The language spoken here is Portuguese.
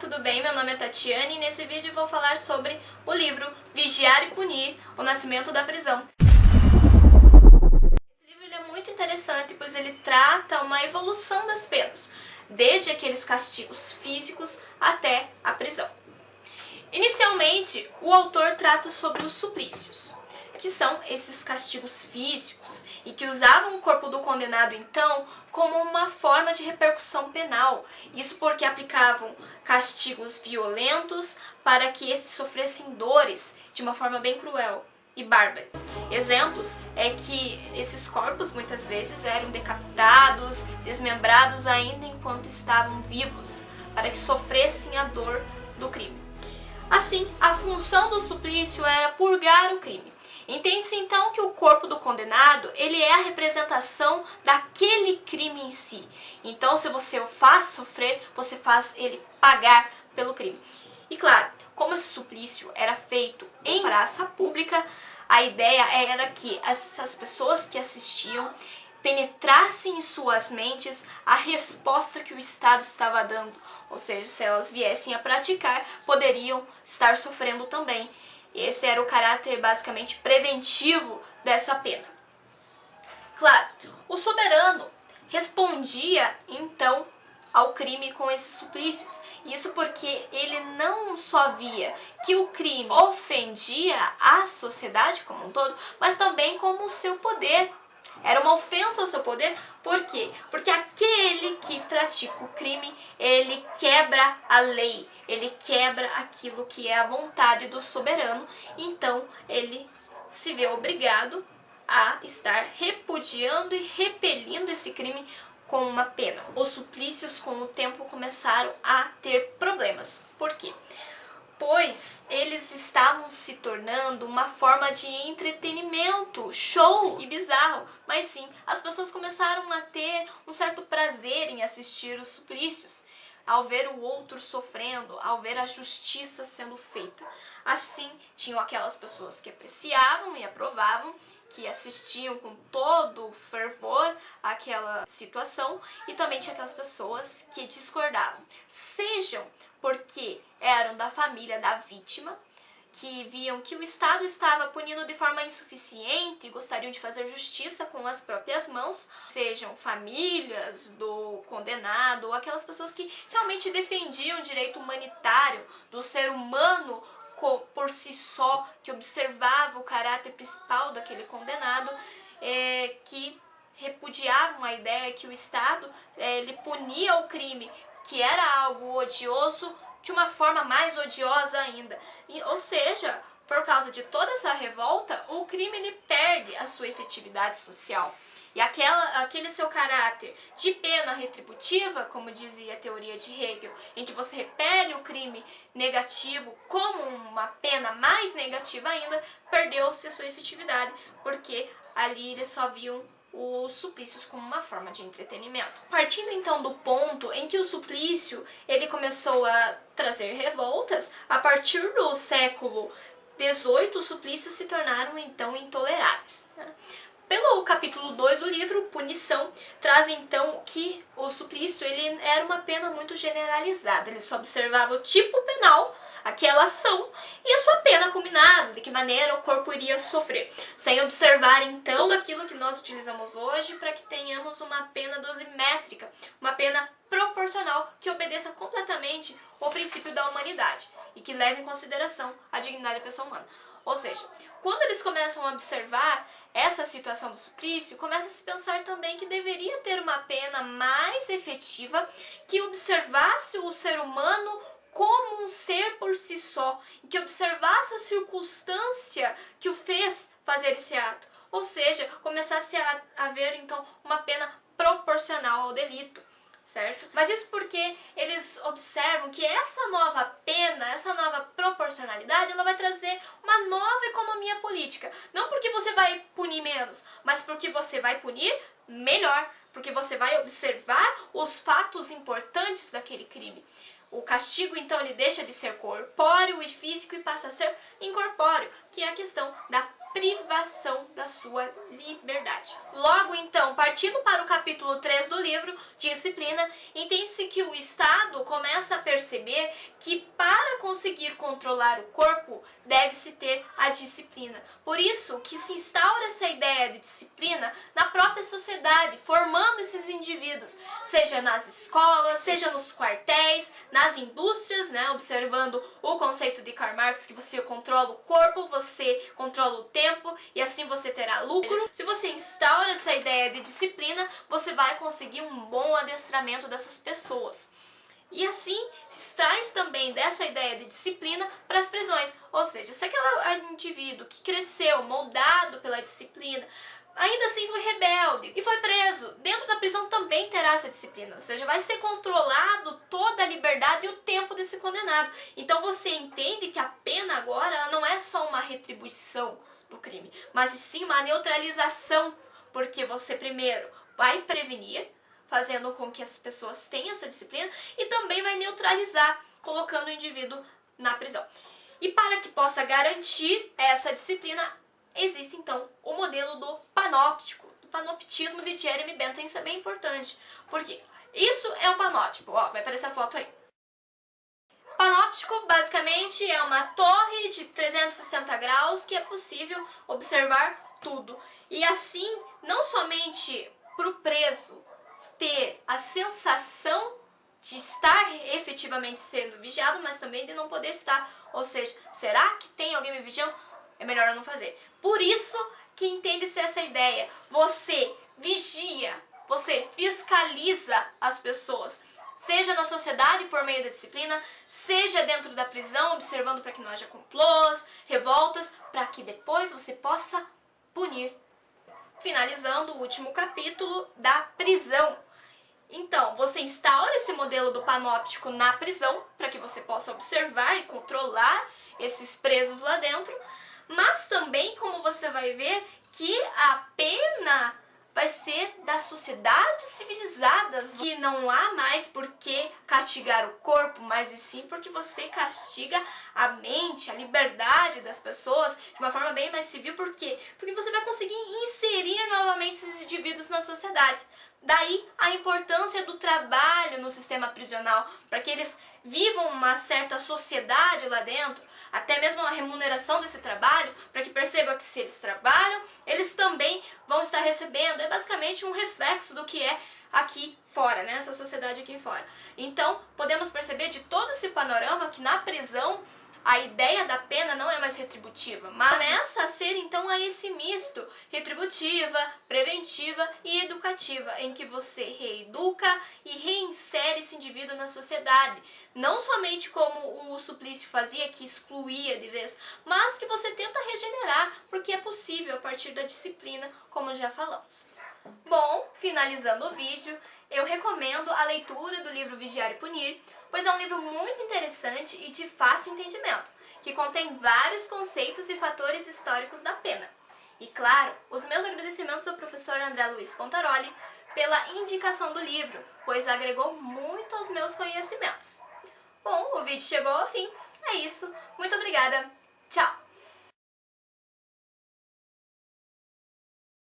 tudo bem? Meu nome é Tatiane e nesse vídeo vou falar sobre o livro Vigiar e Punir, O Nascimento da Prisão. Esse livro ele é muito interessante, pois ele trata uma evolução das penas, desde aqueles castigos físicos até a prisão. Inicialmente, o autor trata sobre os suplícios, que são esses castigos físicos e que usavam o corpo do condenado, então, como uma forma de repercussão penal. Isso porque aplicavam castigos violentos para que esses sofressem dores de uma forma bem cruel e bárbara. Exemplos é que esses corpos muitas vezes eram decapitados, desmembrados ainda enquanto estavam vivos, para que sofressem a dor do crime. Assim, a função do suplício era purgar o crime. Entende-se então que o corpo do condenado ele é a representação daquele crime em si. Então, se você o faz sofrer, você faz ele pagar pelo crime. E claro, como esse suplício era feito em praça pública, a ideia era que essas pessoas que assistiam penetrassem em suas mentes a resposta que o Estado estava dando. Ou seja, se elas viessem a praticar, poderiam estar sofrendo também. Esse era o caráter basicamente preventivo dessa pena. Claro, o soberano respondia então ao crime com esses suplícios. Isso porque ele não só via que o crime ofendia a sociedade como um todo, mas também como o seu poder. Era uma ofensa ao seu poder, por quê? Porque aquele que pratica o crime, ele quebra a lei, ele quebra aquilo que é a vontade do soberano, então ele se vê obrigado a estar repudiando e repelindo esse crime com uma pena. Os suplícios com o tempo começaram a ter problemas. Por quê? Pois eles estavam se tornando uma forma de entretenimento, show e bizarro. Mas sim, as pessoas começaram a ter um certo prazer em assistir os suplícios, ao ver o outro sofrendo, ao ver a justiça sendo feita. Assim, tinham aquelas pessoas que apreciavam e aprovavam, que assistiam com todo o fervor àquela situação, e também tinha aquelas pessoas que discordavam, sejam porque eram da família da vítima, que viam que o Estado estava punindo de forma insuficiente e gostariam de fazer justiça com as próprias mãos, sejam famílias do condenado ou aquelas pessoas que realmente defendiam o direito humanitário do ser humano por si só, que observava o caráter principal daquele condenado, que repudiavam a ideia que o Estado ele punia o crime, que era algo odioso, de uma forma mais odiosa ainda. Ou seja, por causa de toda essa revolta, o crime ele perde a sua efetividade social. E aquele seu caráter de pena retributiva, como dizia a teoria de Hegel, em que você repele o crime negativo como uma pena mais negativa ainda, perdeu-se a sua efetividade, porque ali eles só viam os suplícios como uma forma de entretenimento. Partindo então do ponto em que o suplício ele começou a trazer revoltas, a partir do século XVIII, os suplícios se tornaram então intoleráveis. Pelo capítulo 2 do livro, Punição, traz então que o suplício ele era uma pena muito generalizada. Ele só observava o tipo penal, aquela ação e a sua pena combinada, de que maneira o corpo iria sofrer, sem observar então tudo aquilo que nós utilizamos hoje para que tenhamos uma pena dosimétrica, uma pena proporcional que obedeça completamente ao princípio da humanidade e que leve em consideração a dignidade da pessoa humana. Ou seja, quando eles começam a observar essa situação do suplício, começa a se pensar também que deveria ter uma pena mais efetiva que observasse o ser humano como um ser por si só, e que observasse a circunstância que o fez fazer esse ato. Ou seja, começasse a haver então uma pena proporcional ao delito, certo? Mas isso porque eles observam que essa nova pena, essa nova proporcionalidade, ela vai trazer uma nova economia política. Não porque você vai punir menos, mas porque você vai punir melhor, porque você vai observar os fatos importantes daquele crime. O castigo, então, ele deixa de ser corpóreo e físico e passa a ser incorpóreo, que é a questão da privação da sua liberdade. Logo, então, partindo para o capítulo 3 do livro, Disciplina, entende-se que o Estado começa a perceber que para conseguir controlar o corpo, deve-se ter a disciplina. Por isso que se instaura essa ideia de disciplina na própria sociedade, formando esses indivíduos, seja nas escolas, seja nos quartéis, nas indústrias, né, observando o conceito de Karl Marx, que você controla o corpo, você controla o tempo, e assim você terá lucro. Se você instaura essa ideia de disciplina, você vai conseguir um bom adestramento dessas pessoas. E assim, se traz também dessa ideia de disciplina para as prisões. Ou seja, se aquele indivíduo que cresceu moldado pela disciplina, ainda assim foi rebelde e foi preso, dentro da prisão também terá essa disciplina. Ou seja, vai ser controlado toda a liberdade e o tempo desse condenado. Então você entende que a pena agora ela não é só uma retribuição do crime, mas sim uma neutralização, porque você primeiro vai prevenir, fazendo com que as pessoas tenham essa disciplina, e também vai neutralizar, colocando o indivíduo na prisão. E para que possa garantir essa disciplina, existe então o modelo do panóptico, do panoptismo de Jeremy Bentham. Isso é bem importante, porque isso é um panóptico, ó, vai aparecer a foto aí. Panóptico, basicamente, é uma torre de 360 graus que é possível observar tudo. E assim, não somente para o preso ter a sensação de estar efetivamente sendo vigiado, mas também de não poder estar. Ou seja, será que tem alguém me vigiando? É melhor eu não fazer. Por isso que entende-se essa ideia. Você vigia, você fiscaliza as pessoas, seja na sociedade por meio da disciplina, seja dentro da prisão, observando para que não haja complôs, revoltas, para que depois você possa punir. Finalizando o último capítulo da prisão. Então, você instaura esse modelo do panóptico na prisão, para que você possa observar e controlar esses presos lá dentro, mas também, como você vai ver, que a pena vai ser das sociedades civilizadas, que não há mais por que castigar o corpo, mas e sim porque você castiga a mente, a liberdade das pessoas de uma forma bem mais civil. Por quê? Porque você vai conseguir inserir novamente esses indivíduos na sociedade. Daí a importância do trabalho no sistema prisional, para que eles vivam uma certa sociedade lá dentro, até mesmo a remuneração desse trabalho, para que percebam que se eles trabalham, eles também vão estar recebendo. É basicamente um reflexo do que é aqui fora, né? Essa sociedade aqui fora. Então, podemos perceber de todo esse panorama que na prisão a ideia da pena não é mais retributiva, mas começa a ser então a esse misto retributiva, preventiva e educativa, em que você reeduca e reinsere esse indivíduo na sociedade. Não somente como o suplício fazia, que excluía de vez, mas que você tenta regenerar, porque é possível a partir da disciplina, como já falamos. Bom, finalizando o vídeo, eu recomendo a leitura do livro Vigiar e Punir, pois é um livro muito interessante e de fácil entendimento, que contém vários conceitos e fatores históricos da pena. E claro, os meus agradecimentos ao professor André Luiz Pontaroli pela indicação do livro, pois agregou muito aos meus conhecimentos. Bom, o vídeo chegou ao fim. É isso. Muito obrigada. Tchau!